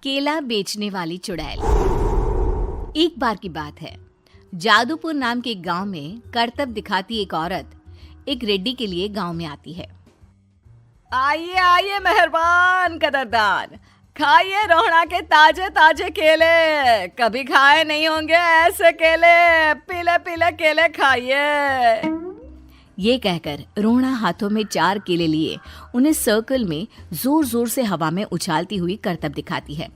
केला बेचने वाली चुड़ैल। एक बार की बात है, जादूपुर नाम के एक गांव में करतब दिखाती एक औरत एक रेड्डी के लिए गांव में आती है। आइए आइए मेहरबान कदरदान, खाइए रोहड़ा के ताजे ताजे केले। कभी खाए नहीं होंगे ऐसे केले, पीले पीले केले खाइए। ये कहकर रोहड़ा हाथों में 4 केले लिए उन्हें सर्कल में जोर जोर से हवा में उछालती हुई करतब दिखाती है,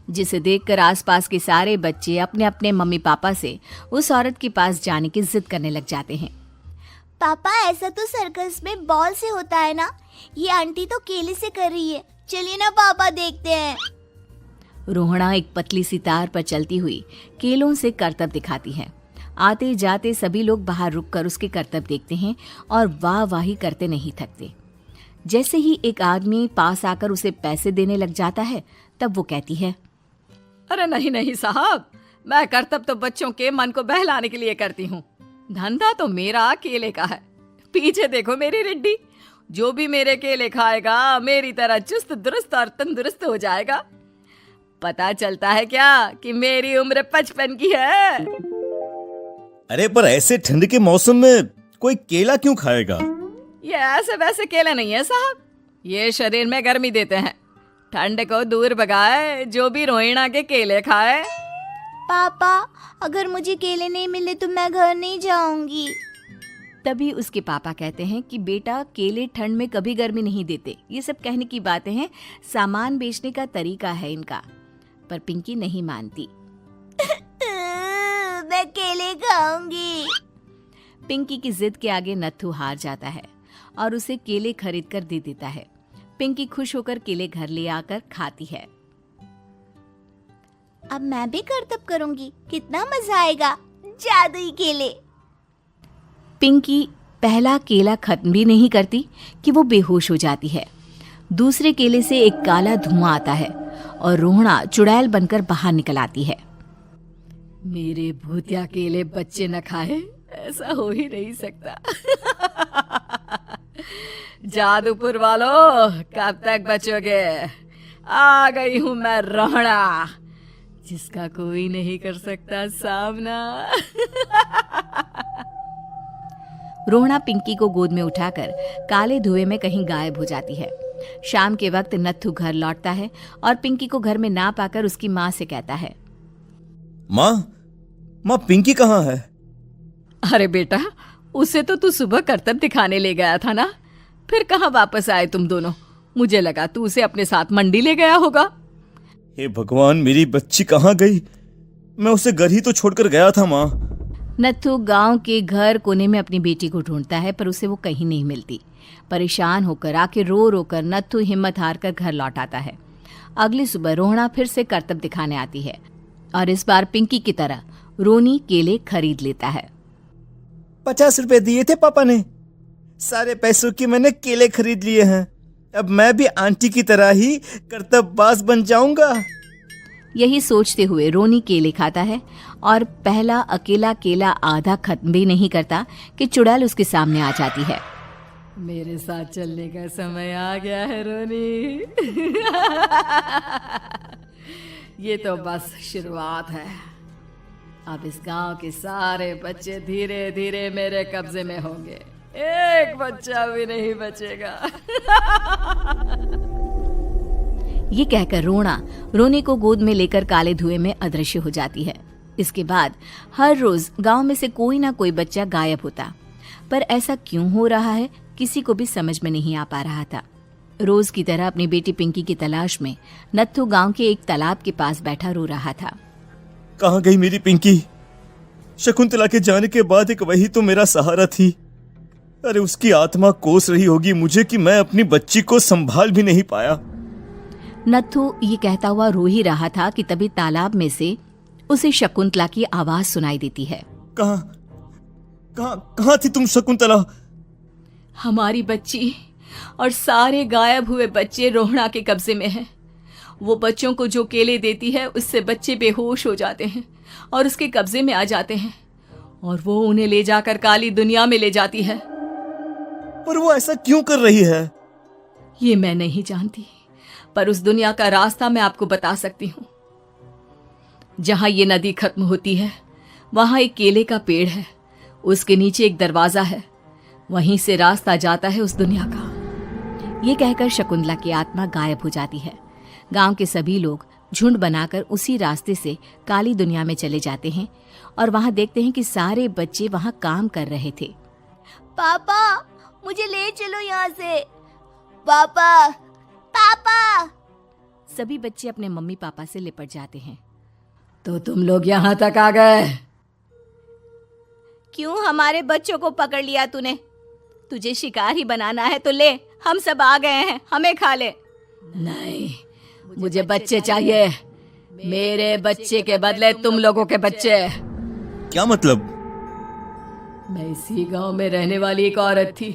जिसे देखकर आसपास के सारे बच्चे अपने अपने मम्मी पापा से उस औरत के पास जाने की जिद करने लग जाते हैं। पापा, ऐसा तो सर्कस में बॉल से होता है ना, ये आंटी तो केले से कर रही है। चलिए ना पापा, देखते हैं। रोहड़ा एक पतली सी तार पर चलती हुई केलों से करतब दिखाती है। आते जाते सभी लोग बाहर रुककर उसके करतब देखते हैं और वाह वाही करते नहीं थकते। जैसे ही एक आदमी पास आकर उसे पैसे देने लग जाता है, तब वो कहती है, अरे नहीं नहीं साहब, मैं करतब तो बच्चों के मन को बहलाने के लिए करती हूँ। धंधा तो मेरा केले का है। पीछे देखो मेरी रिड्डी, जो भी मेरे केले खाएगा मेरी तरह चुस्त दुरुस्त और तंदुरुस्त हो जाएगा। पता चलता है क्या कि मेरी उम्र 55 की है। अरे पर ऐसे ठंड के मौसम में कोई केला क्यों खाएगा? ये ऐसे वैसे केले नहीं है साहब, ये शरीर में गर्मी देते हैं। ठंड को दूर भगाए जो भी रोहिणा के केले खाए। पापा, अगर मुझे केले नहीं मिले तो मैं घर नहीं जाऊंगी। तभी उसके पापा कहते हैं कि बेटा, केले ठंड में कभी गर्मी नहीं देते। ये सब कहने की बातें हैं, सामान बेचने का तरीका है इनका। पर पिंकी नहीं मानती। मैं केले खाऊंगी। पिंकी की जिद के आगे नत्थू हार जाता है और उसे केले खरीद कर दे देता है। पिंकी खुश होकर केले घर ले आकर खाती है। अब मैं भी करतब करूंगी, कितना मजा आएगा। जादुई केले। पिंकी पहला केला खत्म भी नहीं करती कि वो बेहोश हो जाती है। दूसरे केले से एक काला धुआं आता है और रोहड़ा चुड़ैल बनकर बाहर निकल आती है। मेरे भूतिया केले बच्चे न खाए, ऐसा हो ही नहीं सकता। जादूपुर वालों, कब तक बचोगे? आ गई हूं मैं रोहड़ा, जिसका कोई नहीं कर सकता सामना। रोहड़ा पिंकी को गोद में उठाकर काले धुएं में कहीं गायब हो जाती है। शाम के वक्त नत्थू घर लौटता है और पिंकी को घर में ना पाकर उसकी माँ से कहता है, माँ पिंकी कहाँ है? अरे बेटा, उसे तो तू सुबह करतब दिखाने ले गया था ना, फिर कहाँ वापस आए तुम दोनों? मुझे लगा तू उसे अपने साथ मंडी ले गया होगा। हे भगवान, मेरी बच्ची कहाँ गई? मैं उसे घर ही तो छोड़कर गया था माँ। नत्थू गांव के घर कोने में अपनी बेटी को ढूंढता है, पर उसे वो कहीं नहीं मिलती। परेशान होकर आखिर रो रो कर नत्थू हिम्मत हार कर घर लौट आता है। अगली सुबह रोहड़ा फिर से करतब दिखाने आती है और इस बार पिंकी की तरह रोनी केले खरीद लेता है। 50 रुपए दिए थे पापा ने, सारे पैसों की मैंने केले खरीद लिए हैं। अब मैं भी आंटी की तरह ही करतबबाज बन जाऊंगा। यही सोचते हुए रोनी केले खाता है और पहला अकेला केला आधा खत्म भी नहीं करता कि चुड़ैल उसके सामने आ जाती है। मेरे साथ चलने का समय आ गया है रोनी। ये तो बस शुरुआत है। अब इस गांव के सारे बच्चे धीरे धीरे मेरे कब्जे में होंगे, एक बच्चा भी नहीं बचेगा। ये कहकर रोनी को गोद में लेकर काले धुएं में अदृश्य हो जाती है। इसके बाद हर रोज गांव में से कोई ना कोई बच्चा गायब होता, पर ऐसा क्यों हो रहा है किसी को भी समझ में नहीं आ पा रहा था। रोज की तरह अपनी बेटी पिंकी की तलाश में नत्थू गांव के एक तालाब के पास बैठा रो रहा था। कहाँ गई मेरी पिंकी? शकुंतला के जाने के बाद एक वही तो मेरा सहारा थी। अरे उसकी आत्मा कोस रही होगी मुझे कि मैं अपनी बच्ची को संभाल भी नहीं पाया। नत्थू ये कहता हुआ रो ही रहा था कि तभी तालाब में से उसे शकुंतला की आवाज सुनाई देती है। कहाँ थी तुम शकुंतला? हमारी बच्ची और सारे गायब हुए बच्चे रोहड़ा के कब्जे में हैं। वो बच्चों को जो केले देती है उससे बच्चे बेहोश हो जाते हैं और उसके कब्जे में आ जाते हैं और वो उन्हें ले जाकर काली दुनिया में ले जाती है। पर वो ऐसा क्यों कर रही है? ये मैं नहीं जानती, पर उस दुनिया का रास्ता मैं आपको बता सकती हूँ। जहां ये नदी खत्म होती है वहां एक केले का पेड़ है, उसके नीचे एक दरवाजा है, वहीं से रास्ता जाता है उस दुनिया का। ये कहकर शकुंतला की आत्मा गायब हो जाती है। गांव के सभी लोग झुंड बनाकर उसी रास्ते से काली दुनिया में चले जाते हैं और वहां देखते हैं कि सारे बच्चे वहां काम कर रहे थे। पापा मुझे ले चलो यहाँ से। पापा पापा। सभी बच्चे अपने मम्मी पापा से लिपट जाते हैं। तो तुम लोग यहाँ तक आ गए? क्यों हमारे बच्चों को पकड़ लिया तूने? तुझे शिकार ही बनाना है तो ले, हम सब आ गए हैं, हमें खा ले। नहीं, मुझे बच्चे चाहिए, मेरे बच्चे के बदले तुम लोगों के बच्चे। क्या मतलब? मैं इसी गांव में रहने वाली एक औरत थी।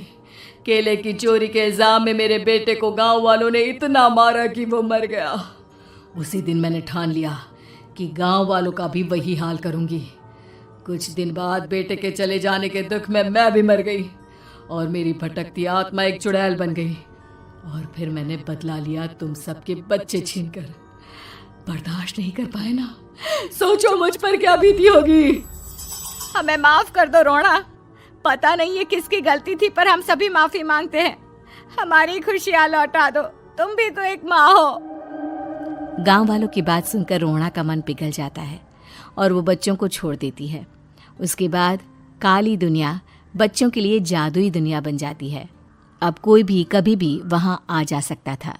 केले की चोरी के इल्जाम में मेरे बेटे को गांव वालों ने इतना मारा कि वो मर गया। उसी दिन मैंने ठान लिया कि गांव वालों का भी वही हाल करूंगी। कुछ दिन बाद बेटे के चले जाने के दुख में मैं भी मर गई और मेरी भटकती आत्मा एक चुड़ैल बन गई। और फिर मैंने बदला लिया तुम सबके बच्चे छीनकर। बर्दाश्त नहीं कर पाए ना, सोचो मुझ पर क्या बीती होगी। हमें माफ कर दो रोना, पता नहीं ये किसकी गलती थी पर हम सभी माफी मांगते हैं। हमारी खुशियां लौटा दो, तुम भी तो एक माँ हो। गांव वालों की बात सुनकर रोना का मन पिघल जाता है और वो बच्चों को छोड़ देती है। उसके बाद काली दुनिया बच्चों के लिए जादुई दुनिया बन जाती है। अब कोई भी कभी भी वहां आ जा सकता था।